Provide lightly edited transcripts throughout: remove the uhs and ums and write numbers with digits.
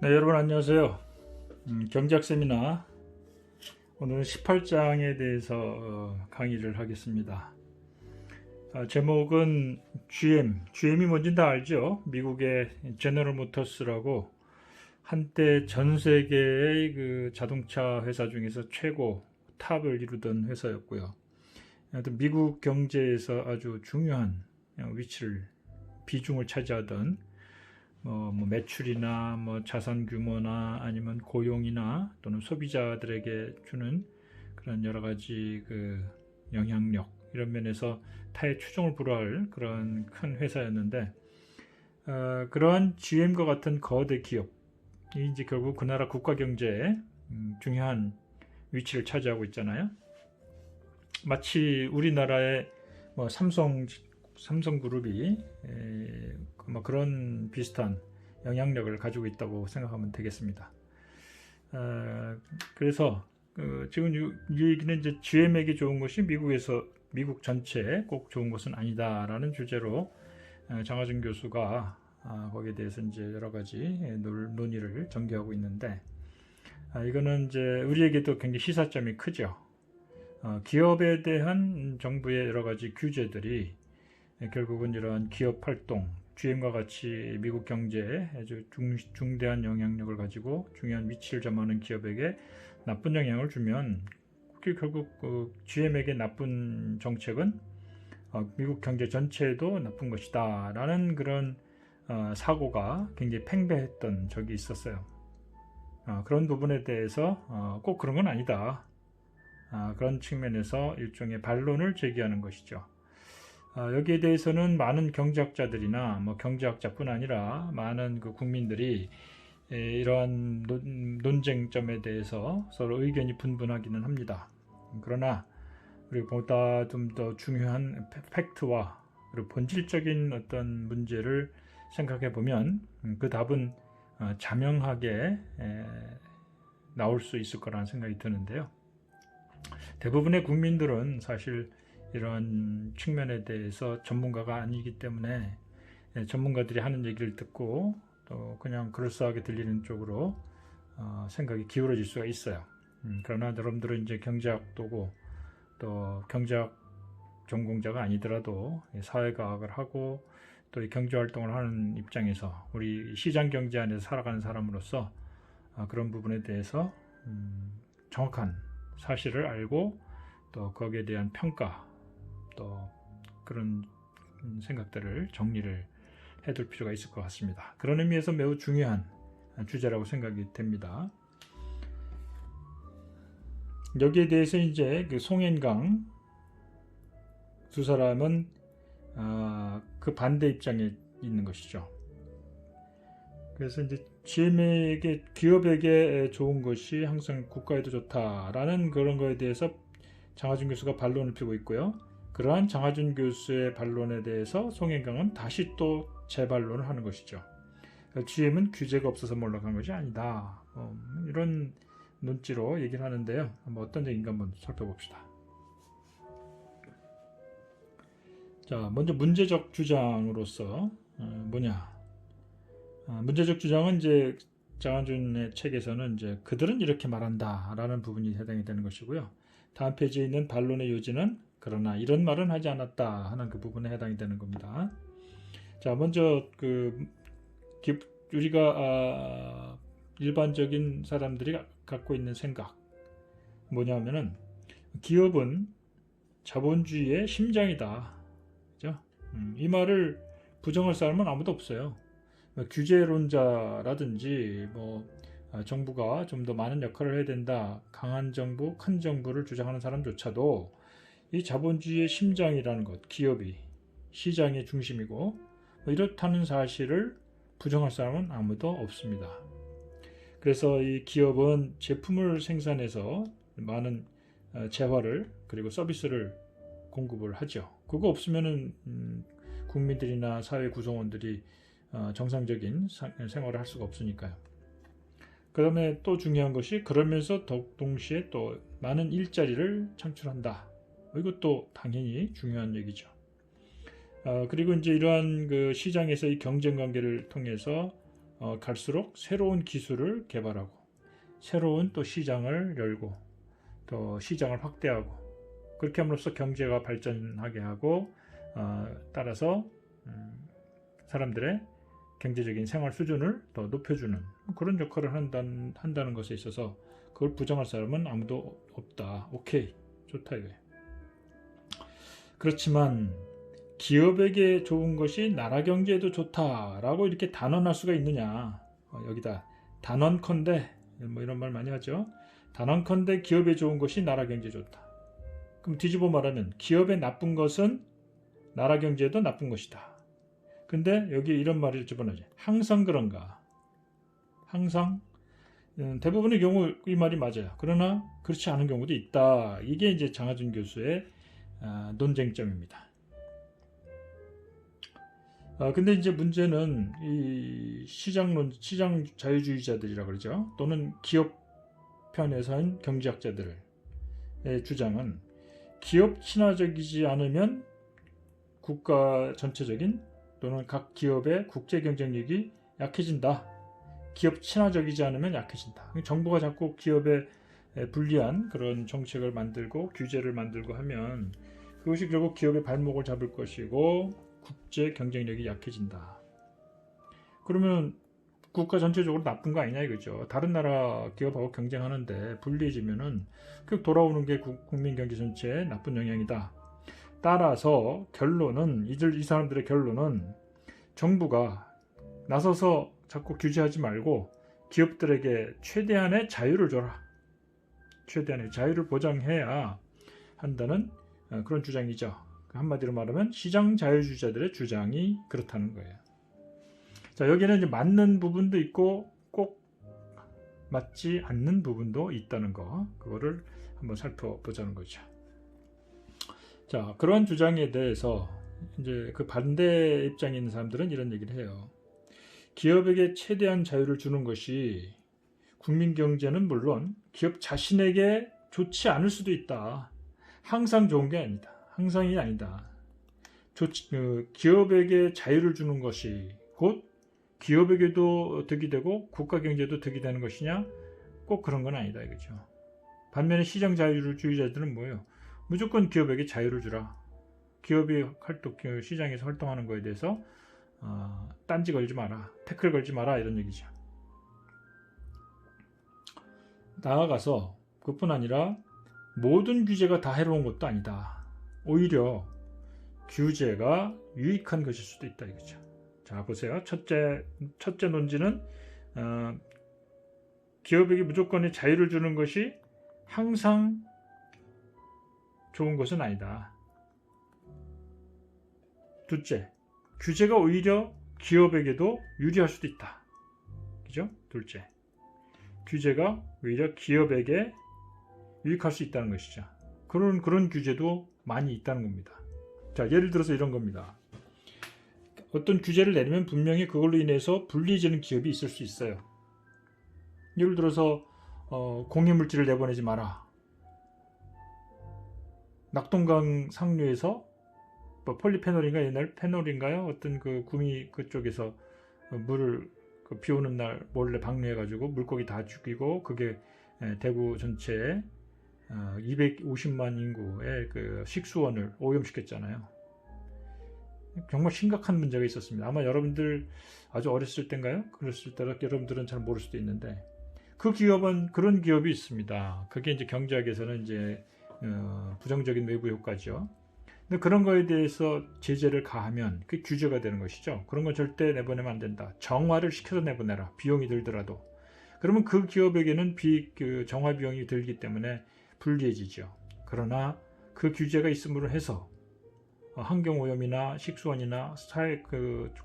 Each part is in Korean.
네, 여러분 안녕하세요. 경제학 세미나 오늘은 18장에 대해서 강의를 하겠습니다. 제목은 GM이 뭔지 다 알죠? 미국의 제너럴 모터스라고 한때 전 세계의 그 자동차 회사 중에서 최고 탑을 이루던 회사였고요. 미국 경제에서 아주 중요한 비중을 차지하던 매출이나 자산 규모나 아니면 고용이나 또는 소비자들에게 주는 그런 여러 가지 그 영향력 이런 면에서 타의 추종을 불허할 그런 큰 회사였는데 그러한 GM과 같은 거대 기업이 이제 결국 그 나라 국가 경제에 중요한 위치를 차지하고 있잖아요. 마치 우리나라의 삼성그룹이 그런 비슷한 영향력을 가지고 있다고 생각하면 되겠습니다. 그래서 지금 이 얘기는 이제 GM에게 좋은 것이 미국 전체에 꼭 좋은 것은 아니다라는 주제로 장하준 교수가 거기에 대해서 이제 여러 가지 논의를 전개하고 있는데 이거는 이제 우리에게도 굉장히 시사점이 크죠. 기업에 대한 정부의 여러 가지 규제들이 결국은 이러한 기업 활동, GM과 같이 미국 경제에 아주 중대한 영향력을 가지고 중요한 위치를 점하는 기업에게 나쁜 영향을 주면 결국 GM에게 나쁜 정책은 미국 경제 전체에도 나쁜 것이다 라는 그런 사고가 굉장히 팽배했던 적이 있었어요. 그런 부분에 대해서 꼭 그런 건 아니다. 그런 측면에서 일종의 반론을 제기하는 것이죠. 여기에 대해서는 많은 경제학자들이나 경제학자뿐 아니라 많은 그 국민들이 이러한 논쟁점에 대해서 서로 의견이 분분하기는 합니다. 그러나 우리가 보다 좀 더 중요한 팩트와 그리고 본질적인 어떤 문제를 생각해 보면 그 답은 자명하게 나올 수 있을 거라는 생각이 드는데요. 대부분의 국민들은 사실 이런 측면에 대해서 전문가가 아니기 때문에 전문가들이 하는 얘기를 듣고 또 그냥 그럴싸하게 들리는 쪽으로 생각이 기울어질 수가 있어요. 그러나 여러분들은 이제 경제학도고 또 경제학 전공자가 아니더라도 사회과학을 하고 또 경제활동을 하는 입장에서 우리 시장 경제 안에서 살아가는 사람으로서 그런 부분에 대해서 정확한 사실을 알고 또 거기에 대한 평가 또 그런 생각들을 정리를 해둘 필요가 있을 것 같습니다. 그런 의미에서 매우 중요한 주제라고 생각이 됩니다. 여기에 대해서 이제 그 송앤강 두 사람은 그 반대 입장에 있는 것이죠. 그래서 이제 GM에게 기업에게 좋은 것이 항상 국가에도 좋다라는 그런 거에 대해서 장하준 교수가 반론을 펴고 있고요. 그러한 장하준 교수의 반론에 대해서 송앤강은 다시 또 재반론을 하는 것이죠. GM은 규제가 없어서 몰락한 것이 아니다. 이런 논지로 얘기를 하는데요. 어떤 얘기인가 한번 살펴봅시다. 자, 먼저 문제적 주장으로서 뭐냐? 문제적 주장은 이제 장하준의 책에서는 이제 그들은 이렇게 말한다라는 부분이 해당이 되는 것이고요. 다음 페이지에 있는 반론의 요지는 그러나 이런 말은 하지 않았다 하는 그 부분에 해당이 되는 겁니다. 자, 먼저 우리가 일반적인 사람들이 갖고 있는 생각 뭐냐면은 기업은 자본주의의 심장이다. 그죠? 이 말을 부정할 사람은 아무도 없어요. 규제론자라든지 정부가 좀 더 많은 역할을 해야 된다. 강한 정부, 큰 정부를 주장하는 사람조차도 이 자본주의의 심장이라는 것, 기업이 시장의 중심이고 이렇다는 사실을 부정할 사람은 아무도 없습니다. 그래서 이 기업은 제품을 생산해서 많은 재화를 그리고 서비스를 공급을 하죠. 그거 없으면은 국민들이나 사회 구성원들이 정상적인 생활을 할 수가 없으니까요. 그 다음에 또 중요한 것이 그러면서 동시에 또 많은 일자리를 창출한다. 이것도 당연히 중요한 얘기죠. 그리고 이제 이러한 그 시장에서의 경쟁 관계를 통해서 갈수록 새로운 기술을 개발하고 새로운 또 시장을 열고 또 시장을 확대하고 그렇게 함으로써 경제가 발전하게 하고 따라서 사람들의 경제적인 생활 수준을 더 높여주는 그런 역할을 한다는 것에 있어서 그걸 부정할 사람은 아무도 없다. 오케이, 좋다 이거예요. 그렇지만 기업에게 좋은 것이 나라 경제에도 좋다라고 이렇게 단언할 수가 있느냐. 여기다 단언컨대 뭐 이런 말 많이 하죠. 단언컨대 기업에 좋은 것이 나라 경제에 좋다. 그럼 뒤집어 말하면 기업에 나쁜 것은 나라 경제에도 나쁜 것이다. 근데 여기 이런 말을 집어넣죠. 항상 그런가? 항상? 대부분의 경우 이 말이 맞아요. 그러나 그렇지 않은 경우도 있다. 이게 이제 장하준 교수의 논쟁점입니다. 근데 이제 문제는 이 시장 자유주의자들이라고 그러죠. 또는 기업 편에서는 경제학자들의 주장은 기업 친화적이지 않으면 국가 전체적인 또는 각 기업의 국제 경쟁력이 약해진다. 기업 친화적이지 않으면 약해진다. 정부가 자꾸 기업에 불리한 그런 정책을 만들고 규제를 만들고 하면 그것이 결국 기업의 발목을 잡을 것이고 국제 경쟁력이 약해진다. 그러면 국가 전체적으로 나쁜 거 아니냐 이거죠. 다른 나라 기업하고 경쟁하는데 불리해지면은 그 돌아오는 게 국민 경제 전체에 나쁜 영향이다. 따라서 결론은 이 사람들의 결론은 정부가 나서서 자꾸 규제하지 말고 기업들에게 최대한의 자유를 줘라. 최대한의 자유를 보장해야 한다는 그런 주장이죠. 한마디로 말하면 시장 자유주의자들의 주장이 그렇다는 거예요. 자, 여기는 이제 맞는 부분도 있고 꼭 맞지 않는 부분도 있다는 거, 그거를 한번 살펴보자는 거죠. 자, 그런 주장에 대해서 이제 그 반대 입장에 있는 사람들은 이런 얘기를 해요. 기업에게 최대한 자유를 주는 것이 국민 경제는 물론 기업 자신에게 좋지 않을 수도 있다. 항상 좋은 게 아니다. 항상이 아니다. 기업에게 자유를 주는 것이 곧 기업에게도 득이 되고 국가 경제도 득이 되는 것이냐? 꼭 그런 건 아니다 이거죠. 반면에 시장 자유주의자들은 뭐예요? 무조건 기업에게 자유를 주라. 기업이 시장에서 활동하는 거에 대해서 딴지 걸지 마라. 태클 걸지 마라 이런 얘기죠. 나아가서 그뿐 아니라 모든 규제가 다 해로운 것도 아니다. 오히려 규제가 유익한 것일 수도 있다 이거죠. 자, 보세요. 첫째 논지는 기업에게 무조건의 자유를 주는 것이 항상 좋은 것은 아니다. 둘째, 규제가 오히려 기업에게도 유리할 수도 있다. 그죠? 둘째, 규제가 오히려 기업에게 유익할 수 있다는 것이죠. 그런 규제도 많이 있다는 겁니다. 자, 예를 들어서 이런 겁니다. 어떤 규제를 내리면 분명히 그걸로 인해서 불리해지는 기업이 있을 수 있어요. 예를 들어서 공해물질을 내보내지 마라. 낙동강 상류에서 뭐 폴리페놀인가 옛날 페놀인가요? 어떤 그 구미 그쪽에서 물을 비 오는 날 몰래 방류해가지고 물고기 다 죽이고 그게 대구 전체에 250만 인구의 그 식수원을 오염시켰잖아요. 정말 심각한 문제가 있었습니다. 아마 여러분들 아주 어렸을 때인가요? 그랬을 때 여러분들은 잘 모를 수도 있는데 그 기업은 그런 기업이 있습니다. 그게 이제 경제학에서는 이제 부정적인 외부 효과죠. 근데 그런 거에 대해서 제재를 가하면 그게 규제가 되는 것이죠. 그런 거 절대 내보내면 안 된다. 정화를 시켜서 내보내라. 비용이 들더라도. 그러면 그 기업에게는 정화 비용이 들기 때문에 불리해지죠. 그러나 그 규제가 있음으로 해서 환경오염이나 식수원이나 사회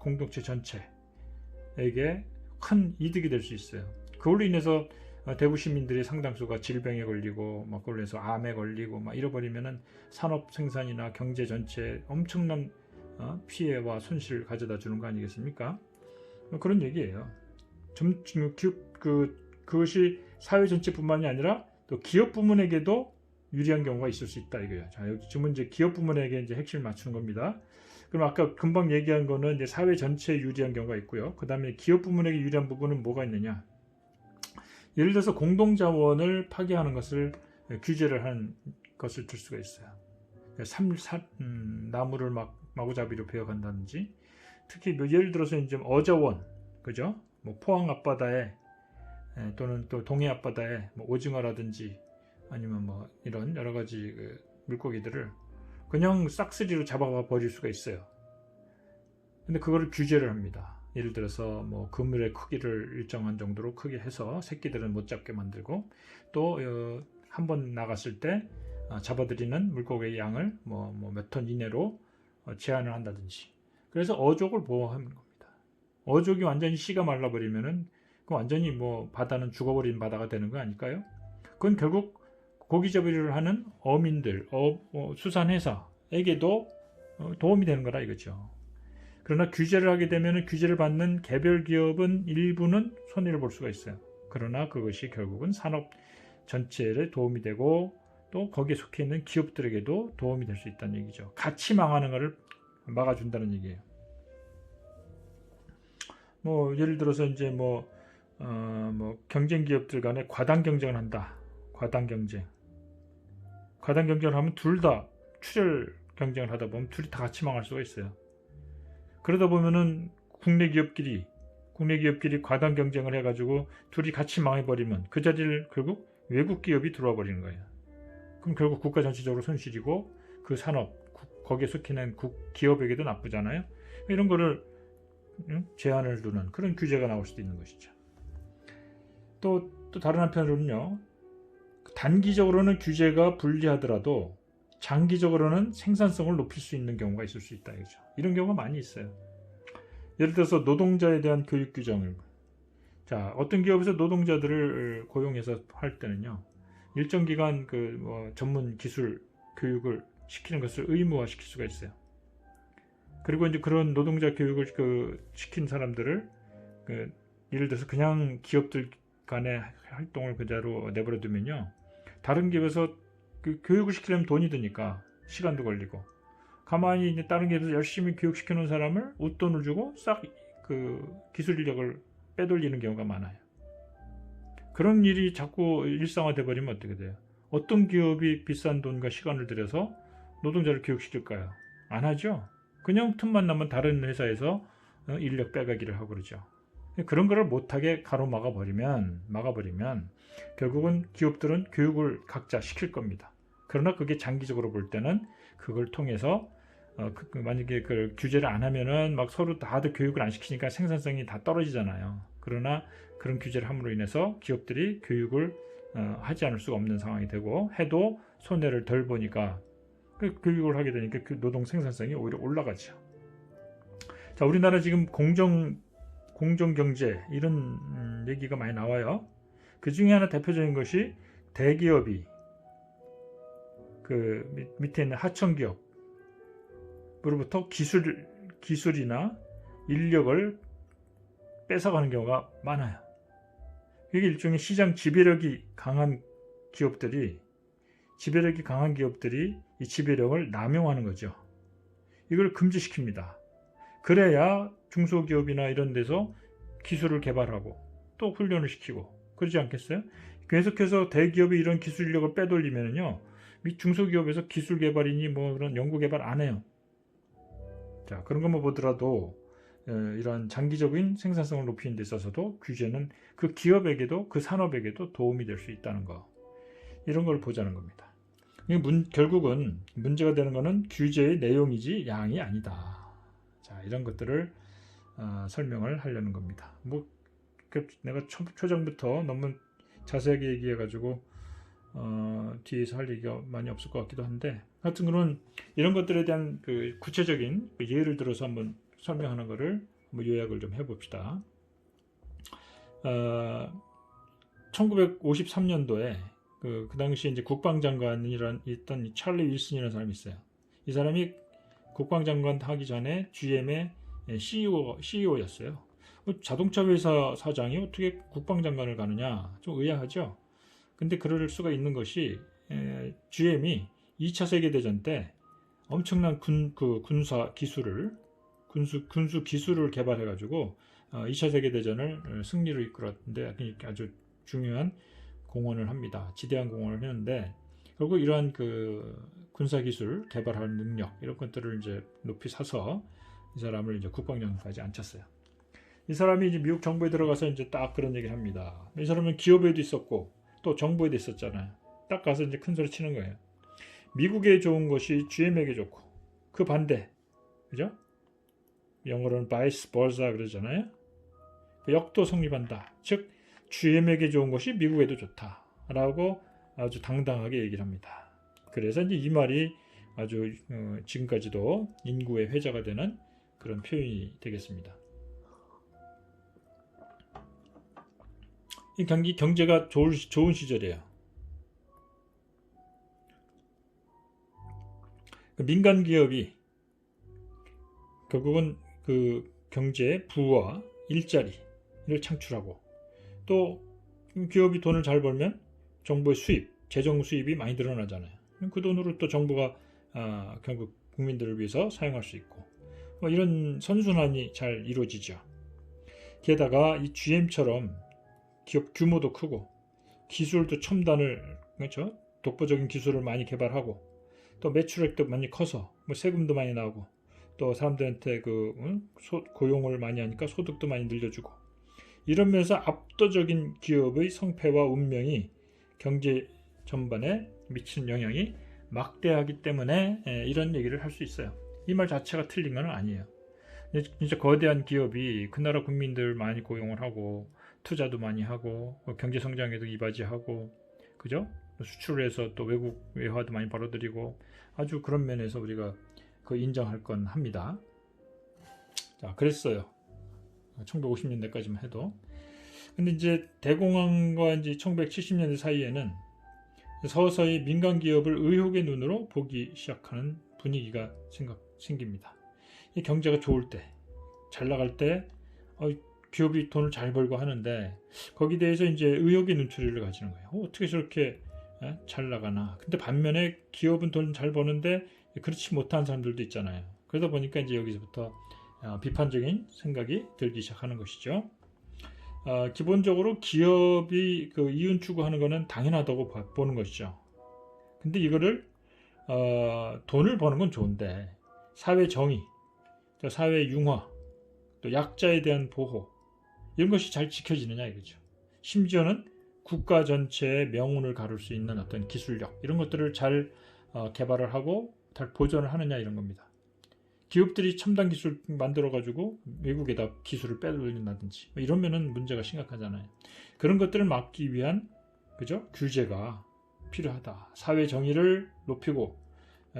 공동체 전체에게 큰 이득이 될 수 있어요. 그걸로 인해서 대구 시민들의 상당수가 질병에 걸리고 그걸로 해서 암에 걸리고 잃어버리면은 산업 생산이나 경제 전체에 엄청난 피해와 손실을 가져다 주는 거 아니겠습니까? 그런 얘기예요. 그것이 사회 전체뿐만이 아니라 또 기업 부문에게도 유리한 경우가 있을 수 있다 이거예요. 자, 지금 이제 기업 부문에게 이제 핵심을 맞추는 겁니다. 그럼 아까 금방 얘기한 거는 이제 사회 전체에 유리한 경우가 있고요. 그 다음에 기업 부문에게 유리한 부분은 뭐가 있느냐? 예를 들어서 공동자원을 파기하는 것을 규제를 한 것을 들 수가 있어요. 나무를 막 마구잡이로 베어간다든지, 특히 예를 들어서 이제 어자원, 그죠? 뭐 포항 앞바다에 또는 또 동해 앞바다에 뭐 오징어라든지 아니면 뭐 이런 여러 가지 그 물고기들을 그냥 싹쓸이로 잡아가 버릴 수가 있어요. 근데 그거를 규제를 합니다. 예를 들어서 뭐 그물의 크기를 일정한 정도로 크게 해서 새끼들은 못 잡게 만들고, 또 한 번 나갔을 때 잡아들이는 물고기의 양을 뭐 몇 톤 이내로 제한을 한다든지. 그래서 어족을 보호하는 겁니다. 어족이 완전히 씨가 말라버리면은 그 완전히 뭐 바다는 죽어버린 바다가 되는 거 아닐까요? 그건 결국 고기잡이를 하는 어민들, 수산회사에게도 도움이 되는 거라 이거죠. 그러나 규제를 하게 되면 규제를 받는 개별 기업은 일부는 손해를 볼 수가 있어요. 그러나 그것이 결국은 산업 전체에 도움이 되고 또 거기에 속해 있는 기업들에게도 도움이 될 수 있다는 얘기죠. 같이 망하는 것을 막아준다는 얘기예요. 뭐 예를 들어서 이제 뭐 경쟁 기업들 간에 과당 경쟁을 한다. 과당 경쟁을 하면 둘 다 출혈 경쟁을 하다 보면 둘이 다 같이 망할 수가 있어요. 그러다 보면은 국내 기업끼리 과당 경쟁을 해가지고 둘이 같이 망해버리면 그 자리를 결국 외국 기업이 들어와 버리는 거예요. 그럼 결국 국가 전체적으로 손실이고 그 산업, 거기에 속해있는 기업에게도 나쁘잖아요. 이런 거를 제한을 두는 그런 규제가 나올 수도 있는 것이죠. 또 다른 한편으로는요, 단기적으로는 규제가 불리하더라도 장기적으로는 생산성을 높일 수 있는 경우가 있을 수 있다. 이거죠. 이런 경우가 많이 있어요. 예를 들어서 노동자에 대한 교육 규정을, 자, 어떤 기업에서 노동자들을 고용해서 할 때는요, 일정 기간 전문 기술 교육을 시키는 것을 의무화시킬 수가 있어요. 그리고 이제 그런 노동자 교육을 시킨 사람들을 예를 들어서 그냥 기업들 간의 활동을 그대로 내버려 두면요, 다른 기업에서 교육을 시키려면 돈이 드니까 시간도 걸리고, 가만히 이제 다른 기업에서 열심히 교육시켜 놓은 사람을 웃돈을 주고 싹 기술 인력을 빼돌리는 경우가 많아요. 그런 일이 자꾸 일상화돼 버리면 어떻게 돼요? 어떤 기업이 비싼 돈과 시간을 들여서 노동자를 교육시킬까요? 안 하죠. 그냥 틈만 나면 다른 회사에서 인력 빼가기를 하고 그러죠. 그런 거를 못하게 가로막아 버리면 결국은 기업들은 교육을 각자 시킬 겁니다. 그러나 그게 장기적으로 볼 때는 그걸 통해서 만약에 그 규제를 안 하면은 막 서로 다들 교육을 안 시키니까 생산성이 다 떨어지잖아요. 그러나 그런 규제를 함으로 인해서 기업들이 교육을 하지 않을 수가 없는 상황이 되고, 해도 손해를 덜 보니까 교육을 하게 되니까 그 노동 생산성이 오히려 올라가죠. 자, 우리나라 지금 공정경제 이런 얘기가 많이 나와요. 그 중에 하나 대표적인 것이 대기업이 그 밑에 있는 하청기업으로부터 기술이나 인력을 뺏어가는 경우가 많아요. 이게 일종의 시장 지배력이 강한 기업들이 이 지배력을 남용하는 거죠. 이걸 금지시킵니다. 그래야 중소기업이나 이런 데서 기술을 개발하고 또 훈련을 시키고 그러지 않겠어요? 계속해서 대기업이 이런 기술 인력을 빼돌리면요, 중소기업에서 기술 개발이니 뭐 그런 연구 개발 안 해요. 자, 그런 것만 보더라도 이런 장기적인 생산성을 높이는 데 있어서도 규제는 그 기업에게도 그 산업에게도 도움이 될 수 있다는 거, 이런 걸 보자는 겁니다. 결국은 문제가 되는 것은 규제의 내용이지 양이 아니다. 자, 이런 것들을 설명을 하려는 겁니다. 내가 초장부터 너무 자세하게 얘기해가지고 뒤에서 할 얘기가 많이 없을 것 같기도 한데, 하여튼 그런 이런 것들에 대한 구체적인 예를 들어서 한번 설명하는 것을 요약을 좀 해봅시다. 1953년도에 그 당시 이제 국방장관이던 이 찰리 윌슨이라는 사람이 있어요. 이 사람이 국방장관 하기 전에 GM의 CEO였어요. 자동차 회사 사장이 어떻게 국방장관을 가느냐, 좀 의아하죠. 근데 그럴 수가 있는 것이 GM이 2차 세계대전 때 엄청난 군사 기술을 군수 기술을 개발해 가지고 2차 세계 대전을 승리로 이끌었는데 아주 중요한 공헌을 합니다. 지대한 공헌을 했는데 결국 이러한 그 군사 기술 개발하는 능력 이런 것들을 이제 높이 사서 이 사람을 이제 국방장관까지 앉혔어요. 이 사람이 이제 미국 정부에 들어가서 이제 딱 그런 얘기를 합니다. 이 사람은 기업에도 있었고 또 정부에도 있었잖아요. 딱 가서 이제 큰 소리 치는 거예요. 미국에 좋은 것이 GM에게 좋고 그 반대, 그죠? 영어로는 vice versa 그러잖아요. 그 역도 성립한다. 즉 GM에게 좋은 것이 미국에도 좋다라고 아주 당당하게 얘기를 합니다. 그래서 이제 이 말이 아주 지금까지도 인구의 회자가 되는 그런 표현이 되겠습니다. 이 경제가 좋은 시절이에요. 민간 기업이 결국은 그 경제 부와 일자리를 창출하고 또 기업이 돈을 잘 벌면 정부의 수입, 재정 수입이 많이 늘어나잖아요. 그 돈으로 또 정부가 결국 국민들을 위해서 사용할 수 있고 뭐 이런 선순환이 잘 이루어지죠. 게다가 이 GM처럼 기업 규모도 크고 기술도 첨단을 그렇죠? 독보적인 기술을 많이 개발하고 또 매출액도 많이 커서 뭐 세금도 많이 나오고 또 사람들한테 고용을 많이 하니까 소득도 많이 늘려주고 이런 면에서 압도적인 기업의 성패와 운명이 경제 전반에 미치는 영향이 막대하기 때문에 이런 얘기를 할 수 있어요. 이 말 자체가 틀린 건 아니에요. 진짜 거대한 기업이 그 나라 국민들 많이 고용을 하고 투자도 많이 하고 경제 성장에도 이바지하고 그죠? 수출을 해서 또 외국 외화도 많이 벌어들이고 아주 그런 면에서 우리가 인정할 건 합니다. 자, 그랬어요. 1950년대까지만 해도. 근데 이제 대공황과 이제 1970년대 사이에는 서서히 민간 기업을 의혹의 눈으로 보기 시작하는 분위기가 생깁니다. 이 경제가 좋을 때, 잘 나갈 때, 기업이 돈을 잘 벌고 하는데 거기에 대해서 이제 의혹의 눈초리를 가지는 거예요. 어떻게 저렇게 잘 나가나. 근데 반면에 기업은 돈 잘 버는데 그렇지 못한 사람들도 있잖아요. 그러다 보니까 이제 여기서부터 비판적인 생각이 들기 시작하는 것이죠. 기본적으로 기업이 그 이윤 추구하는 것은 당연하다고 보는 것이죠. 근데 이거를 돈을 버는 건 좋은데 사회 정의, 또 사회 융화, 또 약자에 대한 보호 이런 것이 잘 지켜지느냐 이거죠. 심지어는 국가 전체의 명운을 가를 수 있는 어떤 기술력 이런 것들을 잘 개발을 하고 잘 보존을 하느냐 이런 겁니다. 기업들이 첨단 기술 만들어 가지고 외국에다 기술을 빼돌린다든지 이러면은 문제가 심각하잖아요. 그런 것들을 막기 위한 그죠? 규제가 필요하다. 사회 정의를 높이고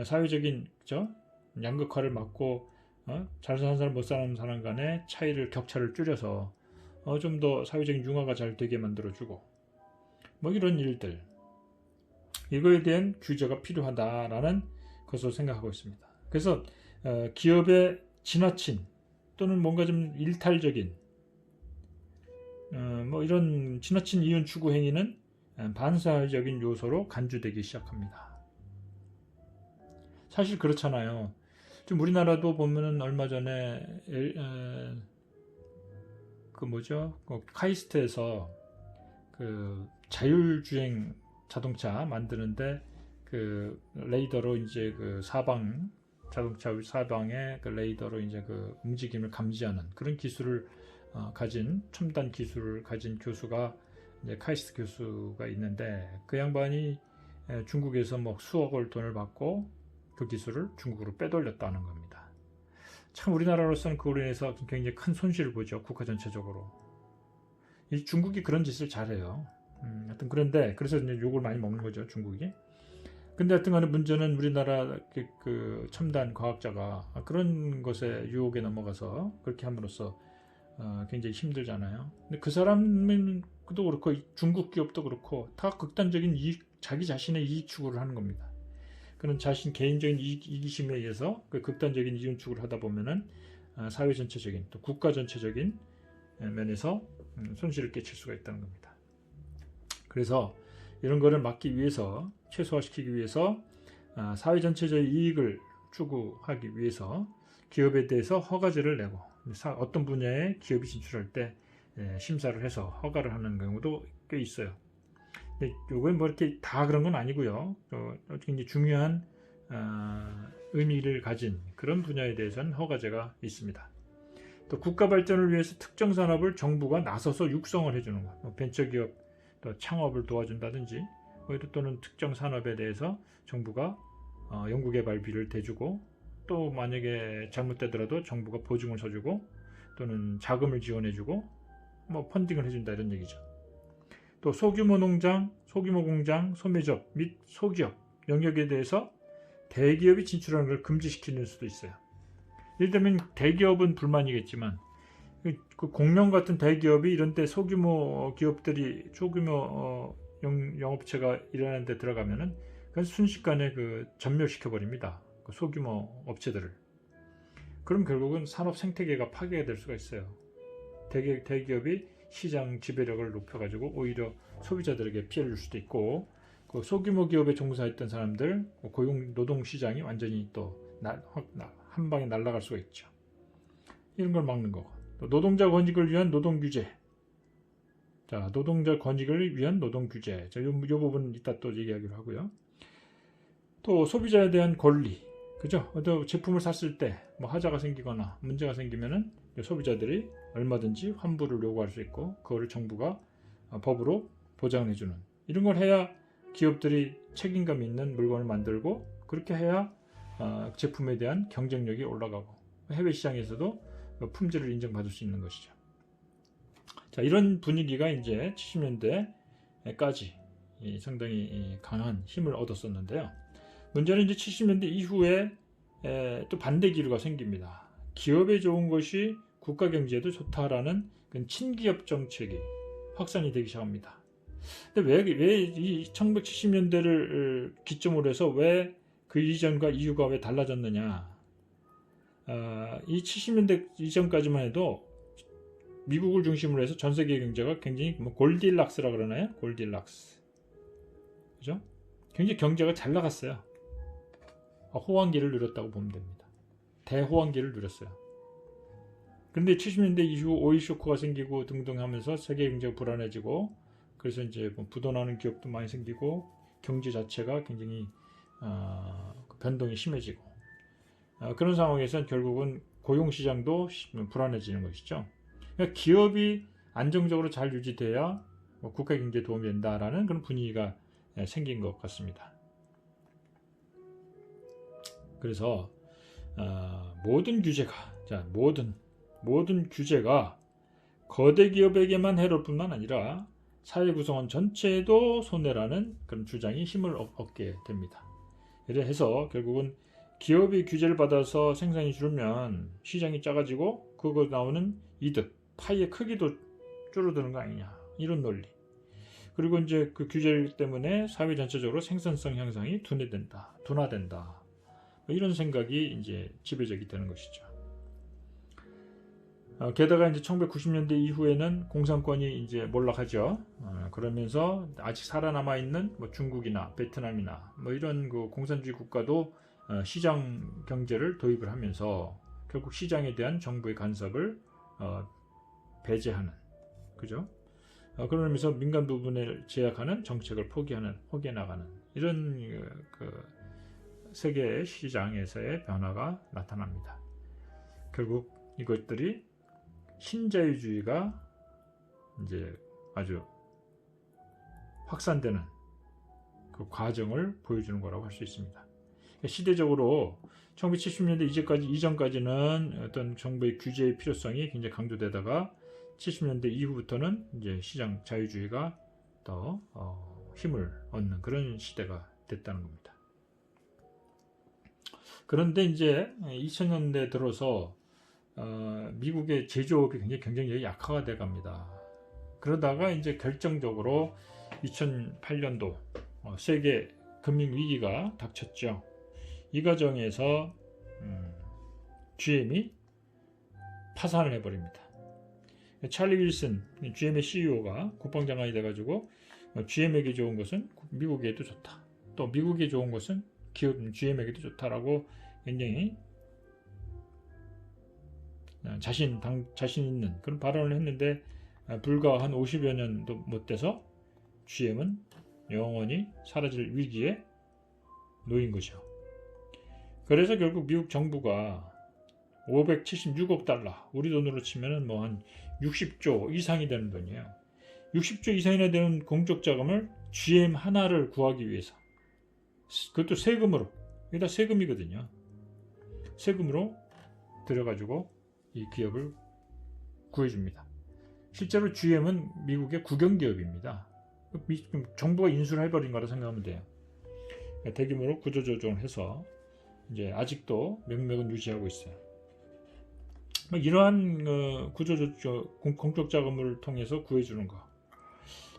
사회적인 그죠? 양극화를 막고 잘 사는 사람 못 사는 사람 간의 격차를 줄여서 좀 더 사회적인 융화가 잘 되게 만들어주고 뭐 이런 일들 이거에 대한 규제가 필요하다라는 것을 생각하고 있습니다. 그래서 기업의 지나친 또는 뭔가 좀 일탈적인 뭐 이런 지나친 이윤 추구 행위는 반사회적인 요소로 간주되기 시작합니다. 사실 그렇잖아요. 좀 우리나라도 보면은 얼마 전에 카이스트에서 그 자율주행 자동차 만드는데 그 레이더로 이제 그 자동차 사방의 그 레이더로 이제 그 움직임을 감지하는 그런 기술을 가진 첨단 기술을 가진 교수가 이제 카이스트 교수가 있는데 그 양반이 중국에서 뭐 수억을 돈을 받고 그 기술을 중국으로 빼돌렸다는 겁니다. 참 우리나라로서는 그걸로 인해서 굉장히 큰 손실을 보죠. 국가 전체적으로. 이 중국이 그런 짓을 잘해요. 하여튼 그런데 그래서 이제 욕을 많이 먹는 거죠, 중국이. 근데 하여튼 간에 문제는 우리나라 그 첨단 과학자가 그런 것에 유혹에 넘어가서 그렇게 함으로써 굉장히 힘들잖아요. 근데 그 사람도 그렇고 중국 기업도 그렇고 다 극단적인 자기 자신의 이익 추구를 하는 겁니다. 그런 자신 개인적인 이기심에 의해서 그 극단적인 이윤 추구를 하다 보면은 사회 전체적인 또 국가 전체적인 면에서 손실을 끼칠 수가 있다는 겁니다. 그래서 이런 거를 막기 위해서 최소화시키기 위해서 사회 전체적인 이익을 추구하기 위해서 기업에 대해서 허가제를 내고 어떤 분야에 기업이 진출할 때 심사를 해서 허가를 하는 경우도 꽤 있어요. 요건 뭐 이렇게 다 그런 건 아니고요. 굉장히 중요한 의미를 가진 그런 분야에 대해서는 허가제가 있습니다. 또 국가 발전을 위해서 특정 산업을 정부가 나서서 육성을 해주는 것, 벤처기업 또 창업을 도와준다든지, 또는 특정 산업에 대해서 정부가 연구개발비를 대주고, 또 만약에 잘못되더라도 정부가 보증을 서주고 또는 자금을 지원해주고 뭐 펀딩을 해준다, 이런 얘기죠. 또 소규모 농장, 소규모 공장, 소매점 및 소기업 영역에 대해서 대기업이 진출하는 걸 금지시키는 수도 있어요. 예를 들면 대기업은 불만이겠지만 그 공룡 같은 대기업이 이런 데 소규모 기업들이, 소규모 영업체가 일하는 데 들어가면은 그건 순식간에 전멸시켜 버립니다. 그 소규모 업체들을. 그럼 결국은 산업 생태계가 파괴가 될 수가 있어요. 대기업이 시장 지배력을 높여가지고 오히려 소비자들에게 피해를 줄 수도 있고, 그 소규모 기업에 종사했던 사람들 고용 노동 시장이 완전히 또 한 방에 날아갈 수가 있죠. 이런 걸 막는 거고, 또 노동자 권익을 위한 노동 규제. 자, 노동자 권익을 위한 노동 규제. 자, 이 부분 이따 또 얘기하기로 하고요. 또 소비자에 대한 권리. 그죠? 어떤 제품을 샀을 때 뭐 하자가 생기거나 문제가 생기면은 소비자들이 얼마든지 환불을 요구할 수 있고, 그거를 정부가 법으로 보장해주는, 이런 걸 해야 기업들이 책임감 있는 물건을 만들고, 그렇게 해야 제품에 대한 경쟁력이 올라가고 해외 시장에서도 품질을 인정받을 수 있는 것이죠. 자, 이런 분위기가 이제 70년대까지 상당히 강한 힘을 얻었었는데요. 문제는 이제 70년대 이후에 또 반대 기류가 생깁니다. 기업에 좋은 것이 국가 경제에도 좋다라는 친기업 정책이 확산이 되기 시작합니다. 근데 왜 이 1970년대를 기점으로 해서 왜 그 이전과 이후가 왜 달라졌느냐? 이 70년대 이전까지만 해도 미국을 중심으로 해서 전 세계 경제가 굉장히 골디락스라 그러나요? 골디락스. 그죠? 굉장히 경제가 잘 나갔어요. 호황기를 누렸다고 보면 됩니다. 대호황기를 누렸어요. 그런데 70년대 이후 오일 쇼크가 생기고 등등 하면서 세계 경제가 불안해지고, 그래서 이제 부도나는 기업도 많이 생기고, 경제 자체가 굉장히 변동이 심해지고, 그런 상황에서 결국은 고용시장도 불안해지는 것이죠. 그러니까 기업이 안정적으로 잘 유지돼야 국가 경제에 도움이 된다라는 그런 분위기가 생긴 것 같습니다. 그래서 모든 규제가, 모든 규제가 거대 기업에게만 해로울 뿐만 아니라 사회 구성원 전체에도 손해라는 그런 주장이 힘을 얻게 됩니다. 그래서 결국은 기업이 규제를 받아서 생산이 줄으면 시장이 작아지고 그거 나오는 이득, 파이의 크기도 줄어드는 거 아니냐, 이런 논리. 그리고 이제 그 규제 때문에 사회 전체적으로 생산성 향상이 둔화된다. 이런 생각이 이제 지배적이 되는 것이죠. 게다가 이제 1990년대 이후에는 공산권이 이제 몰락하죠. 그러면서 아직 살아남아 있는 중국이나 베트남이나 이런 그 공산주의 국가도 시장 경제를 도입을 하면서 결국 시장에 대한 정부의 간섭을 배제하는, 그죠? 그러면서 민간 부분을 제약하는 정책을 포기해 나가는, 이런 세계 시장에서의 변화가 나타납니다. 결국 이것들이 신자유주의가 이제 아주 확산되는 그 과정을 보여주는 거라고 할 수 있습니다. 시대적으로 1970년대 이전까지는 어떤 정부의 규제의 필요성이 굉장히 강조되다가 70년대 이후부터는 이제 시장 자유주의가 더 힘을 얻는 그런 시대가 됐다는 겁니다. 그런데 이제 2000년대 들어서 미국의 제조업이 굉장히 경쟁력이 약화가 돼 갑니다. 그러다가 이제 결정적으로 2008년도 세계 금융 위기가 닥쳤죠. 이 과정에서 GM이 파산을 해버립니다. 찰리 윌슨, GM의 CEO가 국방장관이 돼가지고 GM에게 좋은 것은 미국에도 좋다. 또 미국에 좋은 것은 GM에게도 좋다라고 굉장히 자신 있는 그런 발언을 했는데 불과 한 50여 년도 못 돼서 GM은 영원히 사라질 위기에 놓인 거죠. 그래서 결국 미국 정부가 576억 달러, 우리 돈으로 치면은 뭐 한 60조 이상이 되는 돈이에요. 60조 이상이나 되는 공적 자금을 GM 하나를 구하기 위해서, 그것도 세금으로, 이게 다 세금이거든요. 세금으로 들여가지고 이 기업을 구해줍니다. 실제로 GM은 미국의 국영기업입니다. 정부가 인수를 해버린 거라 생각하면 돼요. 대규모로 구조조정을 해서 이제 아직도 명맥은 유지하고 있어요. 이러한 구조조정, 공적 자금을 통해서 구해주는 거,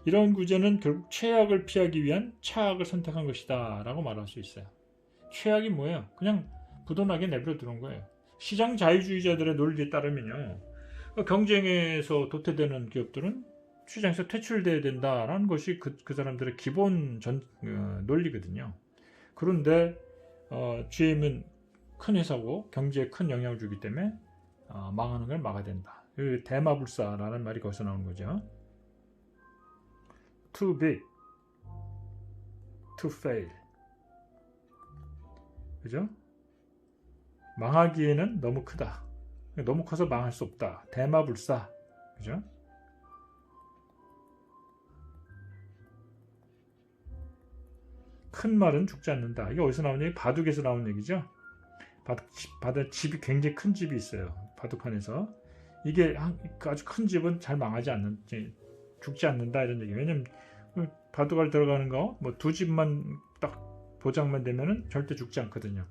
이런 구제는 결국 최악을 피하기 위한 차악을 선택한 것이다 라고 말할 수 있어요. 최악이 뭐예요? 그냥 부도나게 내버려 두는 거예요. 시장 자유주의자들의 논리에 따르면요, 경쟁에서 도태되는 기업들은 시장에서 퇴출돼야 된다라는 것이 그 사람들의 기본 논리거든요. 그런데 GM은 큰 회사고 경제에 큰 영향을 주기 때문에 망하는 걸 막아야 된다. 대마불사라는 말이 거기서 나오는 거죠. Too big to fail. 그죠? 망하기에는 너무 크다. 너무 커서 망할 수 없다. 대마불사. 그죠? 큰 말은 죽지 않는다. 이게 어디서 나온 얘기? 바둑에서 나온 얘기죠. 집이 굉장히 큰 집이 있어요. 바둑판에서. 이게 아주 큰 집은 잘 망하지 않는, 죽지 않는다 이런 얘기. 왜냐면 바둑알 들어가는 거 뭐 두 집만 딱 보장만 되면은 절대 죽지 않거든요.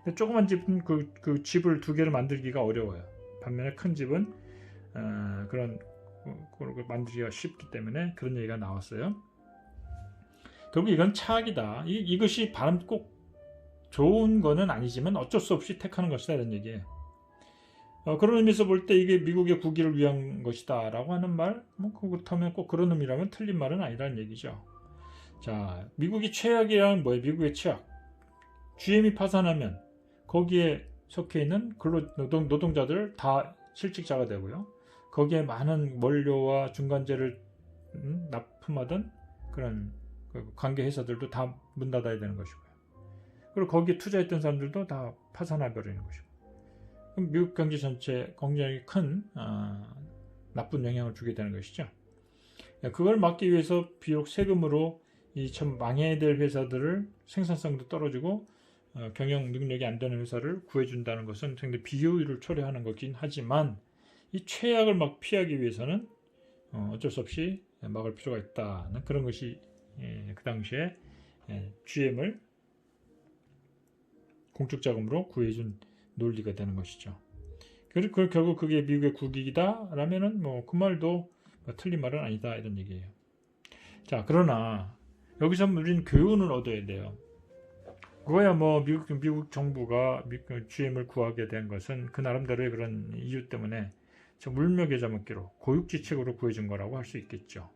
근데 조그만 집은 그 집을 두 개를 만들기가 어려워요. 반면에 큰 집은 그런 걸 만들기가 쉽기 때문에 그런 얘기가 나왔어요. 결국 이건 차악이다. 이것이 꼭 좋은 거는 아니지만 어쩔 수 없이 택하는 것이다 이런 얘기예요. 그런 의미에서 볼 때 이게 미국의 국위를 위한 것이다 라고 하는 말, 그렇다면 꼭 그런 의미라면 틀린 말은 아니라는 얘기죠. 자, 미국이 최악이라는 뭐예요? 미국의 최악. GM이 파산하면 거기에 속해 있는 노동자들 다 실직자가 되고요. 거기에 많은 원료와 중간재를 납품하던 그런 관계 회사들도 다 문 닫아야 되는 것이고요. 그리고 거기에 투자했던 사람들도 다 파산해 버리는 것이고. 그럼 미국 경제 전체에 굉장히 큰 나쁜 영향을 주게 되는 것이죠. 그걸 막기 위해서 비록 세금으로 이 참 망해야 될 회사들을 생산성도 떨어지고 경영 능력이 안 되는 회사를 구해준다는 것은 상당히 비효율을 초래하는 거긴 하지만 이 최악을 막 피하기 위해서는 어쩔 수 없이 막을 필요가 있다는 그런 것이 그 당시에 GM을 공적 자금으로 구해준 논리가 되는 것이죠. 그리고 결국 그게 미국의 국익이다 라면은 뭐 그 말도 틀린 말은 아니다 이런 얘기예요. 자, 그러나 여기서 우리는 교훈을 얻어야 돼요. 그거야 뭐 미국 정부가 GM을 구하게 된 것은 그 나름대로의 그런 이유 때문에 물먹여 잡먹기로 고육지책으로 구해준 거라고 할 수 있겠죠.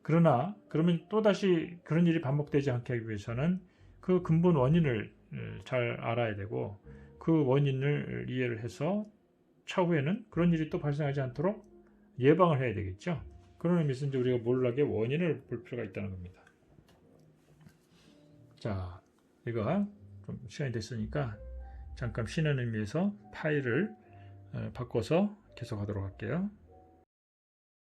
그러나 그러면 또다시 그런 일이 반복되지 않게 하기 위해서는 그 근본 원인을 잘 알아야 되고 그 원인을 이해를 해서 차후에는 그런 일이 또 발생하지 않도록 예방을 해야 되겠죠. 그런 의미에서 이제 우리가 몰락의 원인을 볼 필요가 있다는 겁니다. 자, 이거 좀 시간이 됐으니까 잠깐 쉬는 의미에서 파일을 바꿔서 계속하도록 할게요.